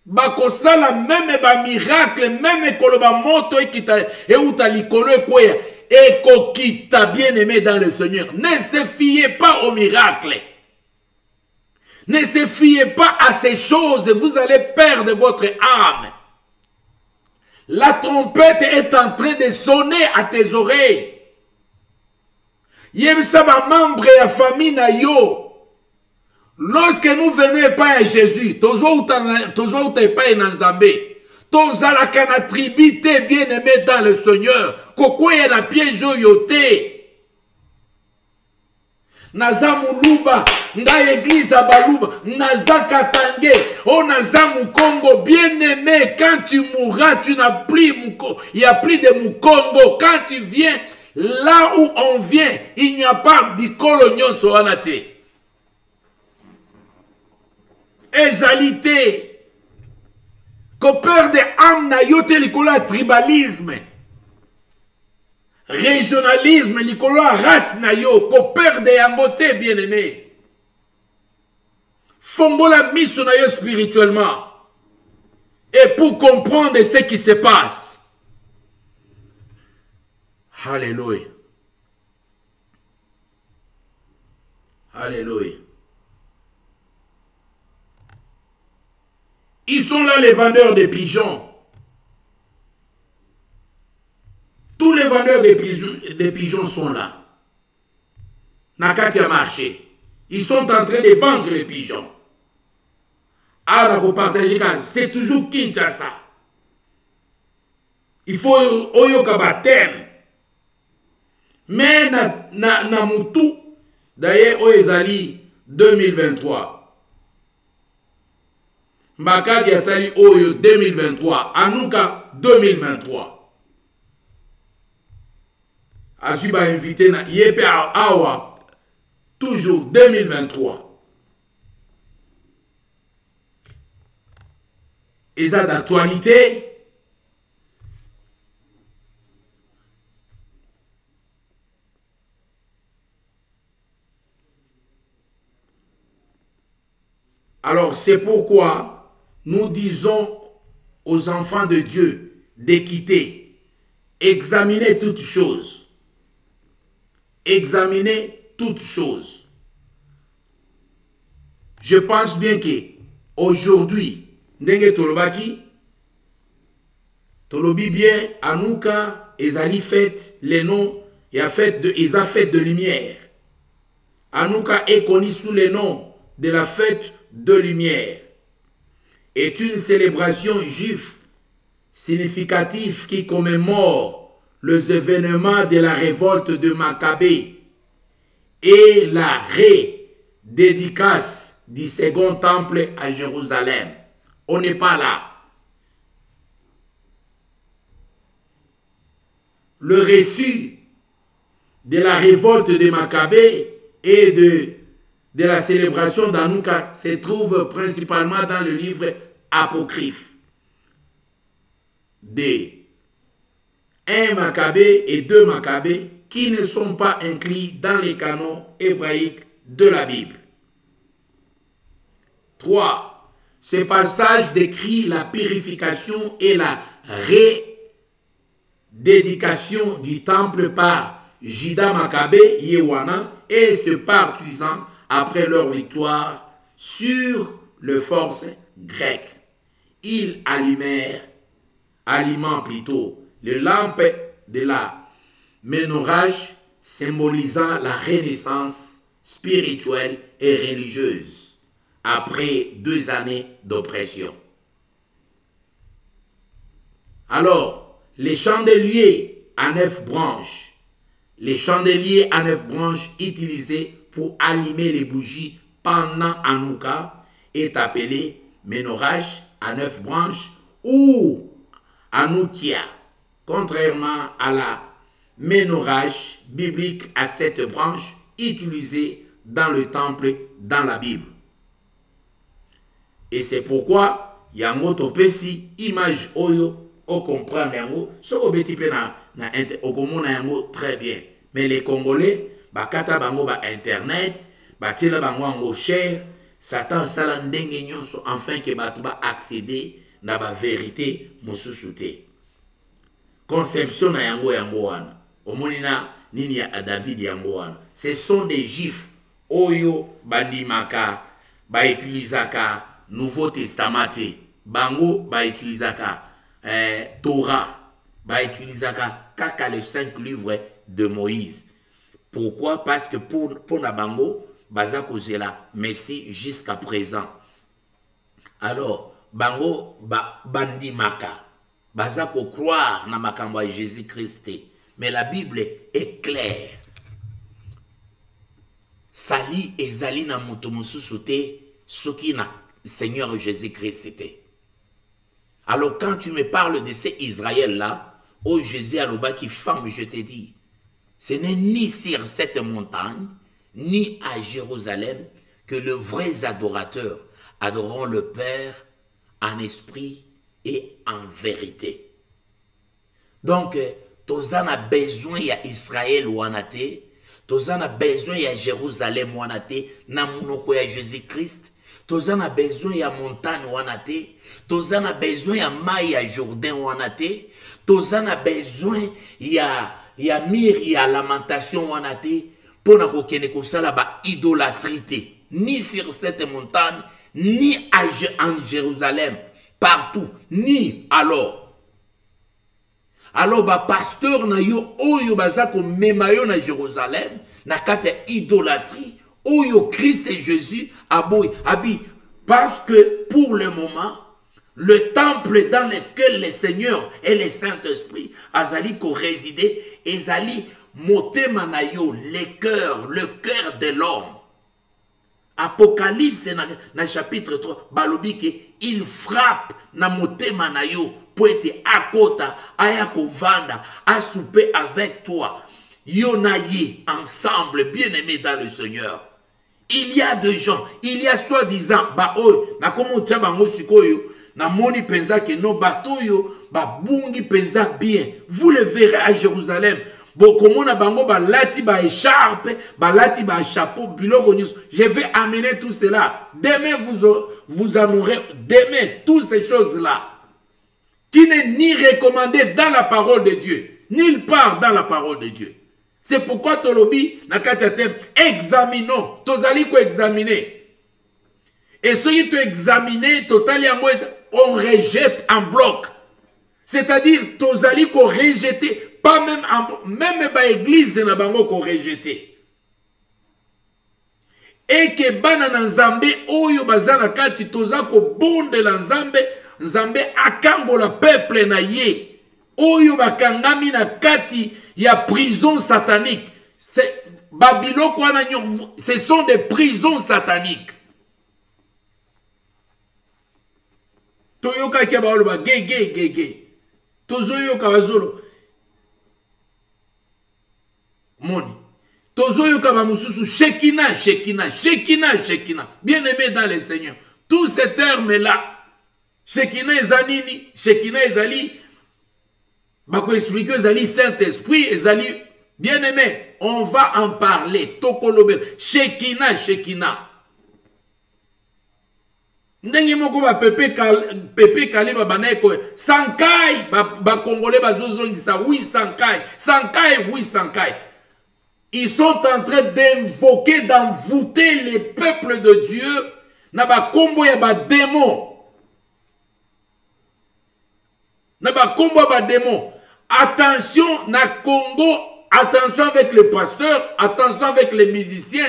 Bakosala même ba miracle, même koloba moto ekita et uta likolo ekweya ekokita bien aimé dans le Seigneur. Ne se fiez pas au miracle. Ne se fiez pas à ces choses, vous allez perdre votre âme. La trompette est en train de sonner à tes oreilles. Yebisa ba membre ya famille na yo. Lorsque nous venons pas à Jésus, toujours pas en Nzambe, tozala kana tribité bien aimé dans le Seigneur, kokoye na piège yote. Naza muluba, nga église à baluba, naza katange, oh naza mukongo, bien aimé, quand tu mourras, tu n'as plus mukongo, il n'y a plus de mukongo. Quand tu viens, là où on vient, il n'y a pas bikolo nyonso anate. Ezalité, qu'on perd de âme na yote likola tribalisme, régionalisme likola race na yo, qu'on perd de yangote bien aimé. Fongola miso na yo spirituellement. Et pour comprendre ce qui se passe. Alléluia. Alléluia. Ils sont là les vendeurs de pigeons. Tous les vendeurs de pigeons sont là. Nakatia marché. Ils sont en train de vendre les pigeons. Alors, c'est toujours Kinshasa. Il faut Oyoka Batem. Mais na mutu, d'ailleurs, Oyezali 2023. Mbakadi Asali Oyo 2023. Anuka 2023. Ajiba invité na Yepe Awa. Toujours 2023. Et ça d'actualité. Alors c'est pourquoi nous disons aux enfants de Dieu d'équiter, examiner toutes choses. Examiner toutes choses. Je pense bien que aujourd'hui, ndenge tolobaki, tolobi bien, Anouka, ezali fait les noms, et a fait de lumière. Anouka est connu sous les noms de la fête de lumière. Est une célébration juive significative qui commémore les événements de la révolte de Maccabée et la redédicace du second temple à Jérusalem. On n'est pas là. Le récit de la révolte de Maccabée et de la célébration d'Anouka se trouve principalement dans le livre apocryphe des 1 Maccabée et 2 Maccabée qui ne sont pas inclus dans les canons hébraïques de la Bible. 3. Ce passage décrit la purification et la redédication du temple par Juda Maccabée Yewana et se partisans après leur victoire sur les forces grecques. Ils allumant plutôt les lampes de la ménorage, symbolisant la renaissance spirituelle et religieuse après 2 années d'oppression. Alors, les chandeliers à 9 branches, utilisés pour allumer les bougies pendant Hanouka est appelé ménorage à 9 branches ou Hanoukia, contrairement à la ménorage biblique à 7 branches utilisée dans le temple dans la Bible. Et c'est pourquoi yango topesi image oyo o comprendre yango soko beti pe na okomona yango très bien Mais les Congolais, bakata bango ba internet, batila bango ango cher, Satan sala ndenge nyonso afin que bato ba accéder na ba vérité mosusu te. Conception na yango wana. Omoni na nini ya David yango wana. Ce sont des juifs oyo bandimaka ba utilisaka Nouveau Testament te. Bango ba utilisaka Torah, ba utilisaka kaka les 5 livres de Moïse. Pourquoi? Parce que pour na bango baza kozela Messie jusqu'à présent. Alors bango bandimaka baza ko croire na makambo ya Jésus-Christ. Mais la Bible est claire. Sali ezali na moto mosusu te soki na Seigneur Jésus-Christ te. Alors quand tu me parles de ces Israël-là, oh Jésus aloba qui femme, je te dis, ce n'est ni sur cette montagne, ni à Jérusalem que les vrais adorateurs adoreront le Père en esprit et en vérité. Donc, tozan a besoin ya Israël wanate, tozan a besoin ya Jérusalem wanate, na munoko ya Jésus-Christ, tozan a besoin ya montagne wanate, tozan a besoin ya mai ya Jourdain wanate, tozan a besoin ya mir ya lamentation wanate, pour na kokene kosala ba idolâtrie, ni sur cette montagne, ni en Jérusalem, partout, ni alors. Alors, ba pasteur na yo oyo bazako memayo na Jérusalem, na kate idolâtrie, oyo Christ et Jésus abi, parce que pour le moment, le temple dans lequel le Seigneur et le Saint-Esprit azali ko résider, ezali motema na yo, le cœur de l'homme. Apocalypse na chapitre 3, balobi ke il frappe na motema na yo pour être à kota, aya kovanda, à souper avec toi. Yo na ye ensemble, bien-aimés dans le Seigneur. Il y a des gens, il y a soi-disant, ba oyo, na komo tia bango sikoyo, na moni penza ke no batoyo, ba bungi penza bien. Vous le verrez à Jérusalem. Bon, comme na bango ba lati ba écharpe, ba lati ba chapeau, biloko nyos. Je vais amener tout cela. Demain vous en aurez, demain, toutes ces choses-là, qui n'est ni recommandé dans la parole de Dieu, nulle part dans la parole de Dieu. C'est pourquoi Tolobi, Nakatatem, examinons, tozali ko examiner. Et ce qui te examiner, totalement, on rejette en bloc. C'est-à-dire, tozali ko rejeter, pas même ba église na bango ko rejeter. Et que bana na nzambe, oyo bazana kati toza ko bonde la nzambe, Nzambe akambola peuple na ye. Oyo bakangami na kati ya prison satanique. Babylone kwa na nyon, ce sont des prisons sataniques. Toyoka ke baolo ba ge. Tozoyoka bazolo. Moni. Tozoyoka ba mususu Shekina. Bien aimé dans le Seigneur. Tous ces termes là. Shekina ezanini, Shekina ezali, bako expliquer ezali Saint-Esprit, ezali, bien aimé, on va en parler, tokolobe, Shekina. Ndenge moko ba pepe kale ba baneko, Sankai, ba congolais ba zozongisa, oui Sankai. Ils sont en train d'invoquer, d'envoûter les peuples de Dieu, na ba kombo ya ba démon. Attention, na Congo, attention avec les pasteurs, attention avec les musiciens.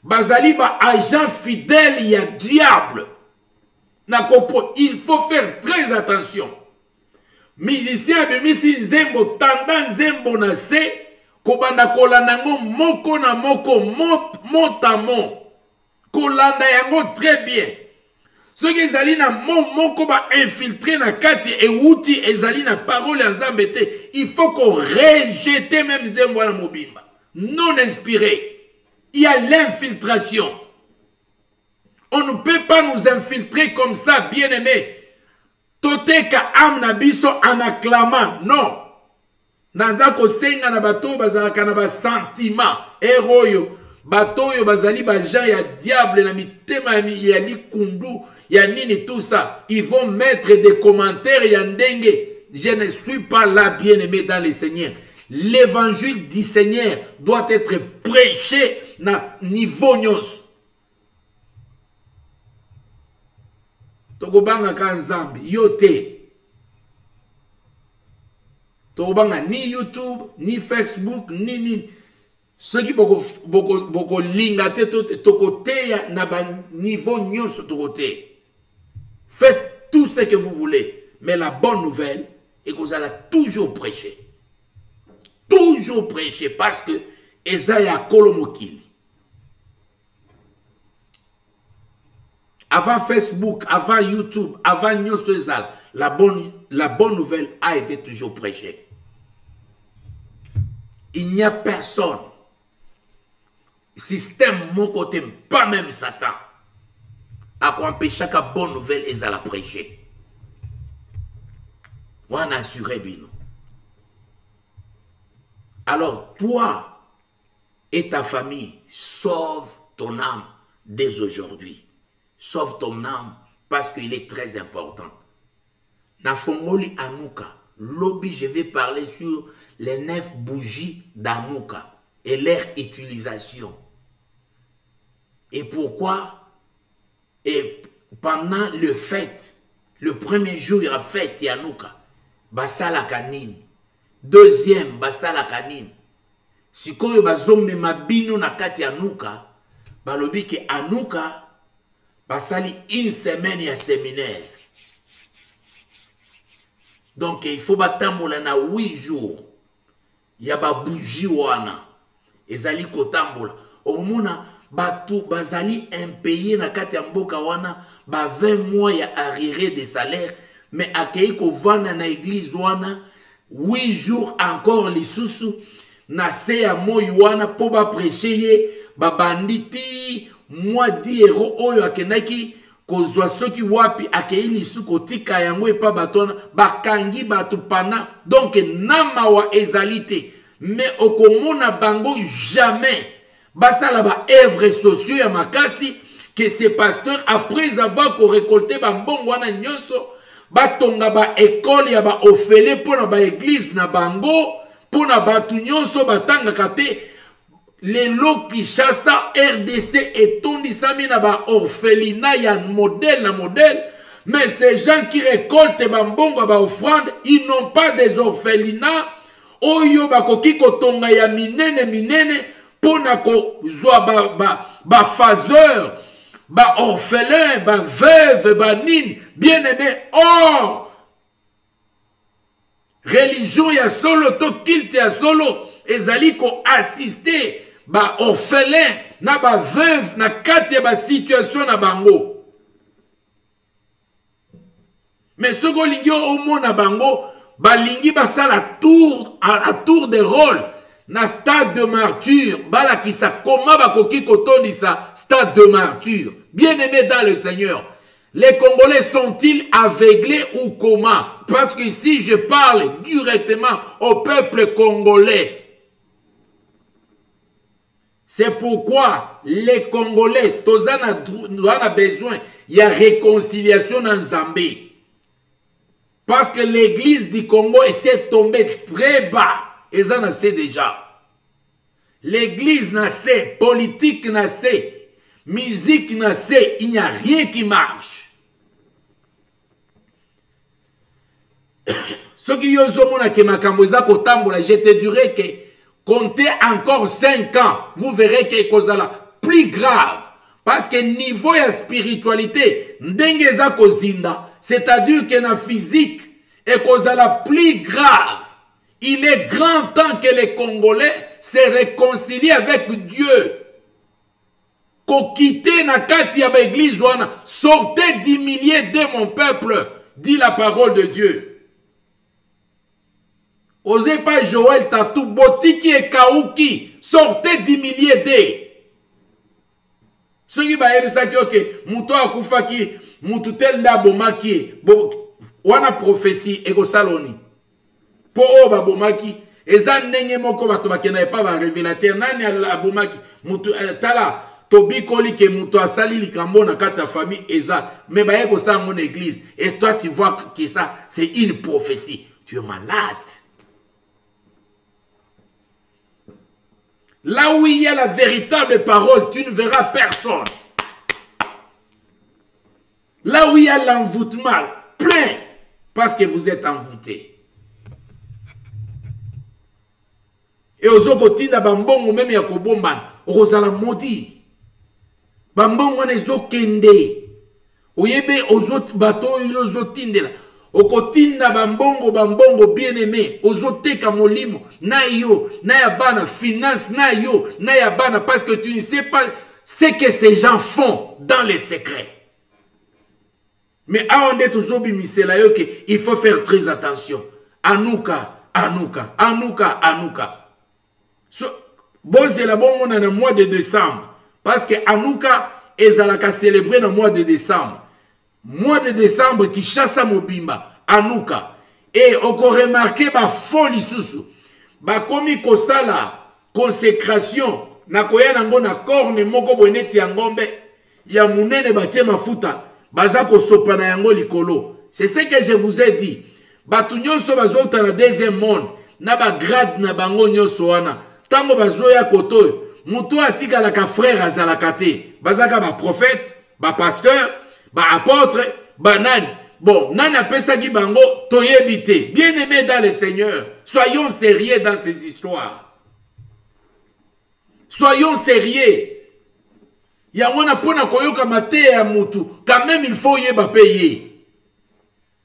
Bazali ba agent fidèle, il y a diable. Il faut faire très attention. Musicien, bimisi zembo, tanda zembo na se, kobanda kolanango moko na moko, motamo. Kolanda yango très bien. Ceux qui ezali na moko ba infiltré na kati et outi ezali na parole en zambete, il faut qu'on rejette même zembo na mobimba. Non inspiré. Il y a l'infiltration. On ne peut pas nous infiltrer comme ça, bien aimé. Toteka am nabiso en acclamant. Non. naza kosenga na bato bazalaka na ba sentiment eroyo bato yo bazali baja ya diable na mitema ya likundu ya nini tout ça, ils vont mettre des commentaires ya ndenge. Je ne suis pas là, bien-aimé dans le Seigneur. L'évangile du Seigneur doit être prêché na niveau nyos. Tokobanga kanzambi yote. Tokobanga ni YouTube, ni Facebook, ni ceux qui boko lingate tokote na ba niveau nyos tokote. Faites tout ce que vous voulez, mais la bonne nouvelle est que vous allez toujours prêcher. Toujours prêcher, parce que Esaïa Kolomokili. Avant Facebook, avant YouTube, avant Nyosezal, la bonne nouvelle a été toujours prêchée. Il n'y a personne, système mon côté, pas même Satan, à empêcher chaque bonne nouvelle et à la prêcher. On a assuré bino. Alors toi et ta famille, sauve ton âme dès aujourd'hui. Sauve ton âme parce qu'il est très important. Nafongoli Anouka, lobby, je vais parler sur les 9 bougies d'Anouka et leur utilisation. Et pourquoi? Et pendant le fête, le premier jour, il y a fête Yanouka. Basala kanine. Deuxième, basala kanine. Si koyo bazome mabino na kati Yanouka, balobi ke Anouka, basali une semaine ya séminaire. Donc il faut batambola na 8 jours. Il y a ba bougie wana. Ezali kotambola. Omona batu bazali impayé na kati ya mboka wana ba 20 mois ya arriéré de salaire, mais akei ko vana na église wana 8 jours encore lisusu na se ya moyi wana po ba prêcher ye ba banditi moi 10 € oyo akenaki kozwa soki wapi akei lisu kotika yango epa batona bakangi batu pana. Donc namawa ezalité, mais okomona bango jamais basala ba œuvre sociaux ya makasi que ces pasteurs après avoir récolté ba mbongo wana nyonso batonga ba école ya ba ofele pona ba église na bango pona batu nyonso batanga kate lelo Kinshasa RDC etondisami na ba orphelinat ya modèle na modèle. Mais ces gens qui récoltent ba mbongo ba offrande, ils n'ont pas des orphelinats oyo bakoki kotonga ya minene pona ko zwa ba phaseur, ba orphelin, ba veuve, ba nini, bien aimé. Or, religion ya solo, to culte ya solo, ezali ko assister ba orphelin na ba veuve na kati ya ba situation na bango. Mais ce ko lingi omona bango, balingi basala à tour de rôle. Na stade de martyr, bala qui sa koma bakoki kotoni sa stade de martyr. Bien aimé dans le Seigneur, les Congolais sont-ils aveuglés ou comment? Parce que ici je parle directement au peuple congolais. C'est pourquoi les Congolais, tous ont besoin, il y a réconciliation dans Zambie. Parce que l'église du Congo essaie de tomber très bas. Et ça, on sait déjà. L'église n'a sait, politique n'a sait, musique n'a sait, il n'y a rien qui marche. Ce qui y a je te dirais que comptez encore 5 ans, vous verrez que c'est plus grave. Parce que niveau de spiritualité, c'est-à-dire que la physique est plus grave. Il est grand temps que les Congolais se réconcilient avec Dieu. Kokite na kati ya l'église wana, sortez d'humilier de mon peuple, dit la parole de Dieu. Osez pas Joël Tatou, Botiki et Kaouki, sortez d'humilier de. Ce qui va être ça, ok, Mouto Akufaki, Moututel Nabomaki, wana prophétie, ego saloni. Po babomaki eza ndenge moko bato bakenda pa ba révélateur nani abomaki mutu tala tobikoli ke mutu asali likambo na kati ya famille eza mais baye ko sa mon église et toi tu vois que ça c'est une prophétie. Tu es malade. Là où il y a la véritable parole, tu ne verras personne. Là où il y a l'envoûtement plein, parce que vous êtes envoûtés. Et aux autres tinda bambongo même ya kobomban, ozala maudit. Bambongo ne zokende. Oyebe aux autres bateaux yo tindela. Okotinda bambongo bien-aimé, ozoteka molimo na yo, na ya bana finance na yo, na ya bana parce que tu ne sais pas ce que ces gens font dans les secrets. Mais à on est toujours bimisela yo que il faut faire très attention. Anouka. So, bozela bongo na mois de décembre parce que Anouka ezalaka célébrer dans le mois de décembre. Mois de décembre qui chasse à Mobimba, Anouka. Et on a remarqué ma folie sous. Ba komi kosala consécration na koya nango na corne moko boneti ya ngombe ya munene batie mafuta baza ko sopa na yango likolo. C'est ce que je vous ai dit. Batu nyonso bazota na deuxième monde na ba grade na bango nyonso wana. Tango bazoya koto mutu atika la ka frère azalaka te. Bazaka ba prophète, ba pasteur, ba apôtre, ba nani. Bon, nani apesaki bango toyebite. Bien-aimé dans le Seigneur, soyons sérieux dans ces histoires. Soyons sérieux. Yangona pona koyoka mate ya mutu, quand même il faut yeba payer.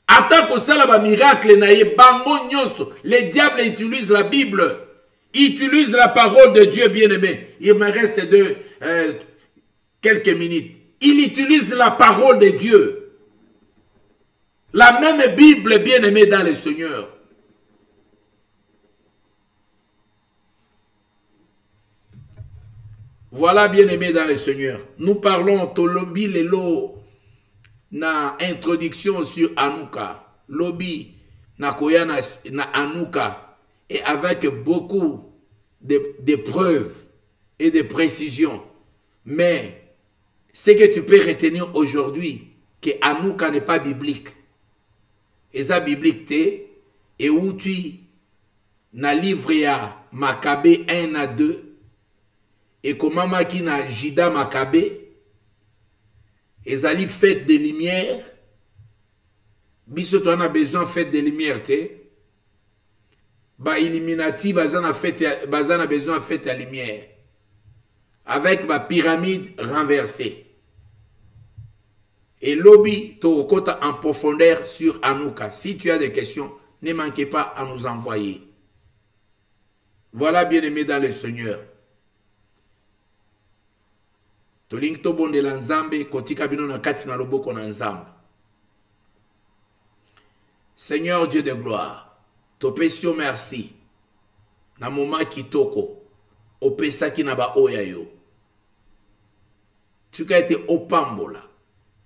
Attaque au salaba miracle na ye bango nyonso. Le diable utilise la Bible. Il utilise la parole de Dieu bien-aimé. Il me reste quelques minutes. Il utilise la parole de Dieu. La même Bible bien-aimée dans le Seigneur. Voilà bien-aimé dans le Seigneur. Nous parlons Tolobi Lelo na introduction sur Anouka. Lobi na koyana na Anouka. Et avec beaucoup de preuves et de précisions. Mais ce que tu peux retenir aujourd'hui, que Anouka n'est pas biblique. Et ça biblique et où tu na livre ya Maccabée 1 à 2 et comment maki na Jida Maccabée et zali fête de lumière biso to na besoin fête de lumière te ba Illuminati bazana besoin fête de lumière avec ma pyramide renversée. Et lobby, tu recotes en profondeur sur Anouka. Si tu as des questions, ne manquez pas à nous envoyer. Voilà, bien-aimés dans le Seigneur. Tolink to bonde la nzambe, kotika bino na kati na loboko na nzambe. Seigneur Dieu de gloire, topesio merci. Na moment kitoko, opesaki na ba oya yo. Tu as été opambola.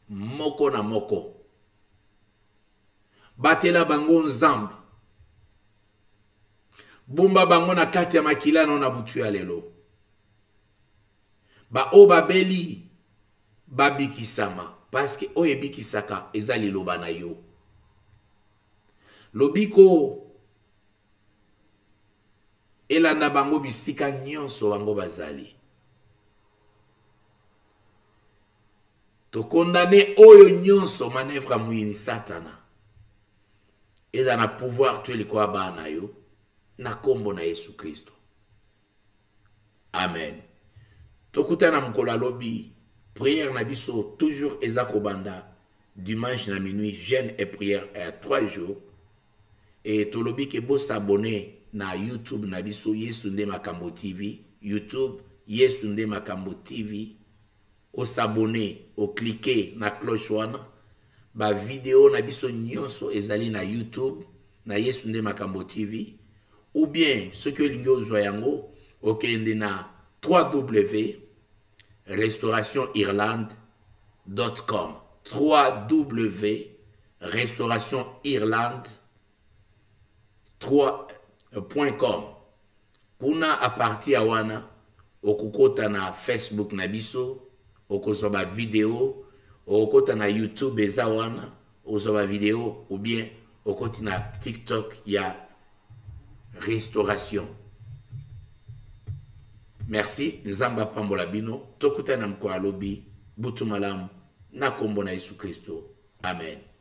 Moko na moko. Batela bango nzambe. Bumba bango na kati ya makila na butu ya lelo. Ba o babeli babikisama. Parce que o ebikisaka ezali loba na yo. Lobiko elanda bango bisika nyonso bango bazali. To condamner oyo nyonso manœuvre mouini satana. Et dans le pouvoir tu le quoi bana yo na kombo na Yesu Kristo. Amen. Tokuta na mkola lobi prière na biso toujours ezako banda dimanche na minuit jeûne et prière à 3 jours. Et to lobi ke bo s'abonner na YouTube na biso Yesu Nde Makambo TV, YouTube Yesu Nde Makambo TV. Au s'abonner, au cliquer na cloche wana, ba vidéo na biso nyonso ezali na YouTube, na Yesu Nde Makambo TV, ou bien ce que lingo zoyango, okende na www.restaurationirlande.com, www.restaurationirlande .com. Kuna a partir ya wana okukota na Facebook na biso, okozwa ba video, okota na YouTube eza wana, ozwa ba video ou bien okoti na TikTok ya Restauration. Merci, nzamba pambola bino, tokutana mko alobi, butu malamu, na kombo na Yesu Kristo. Amen.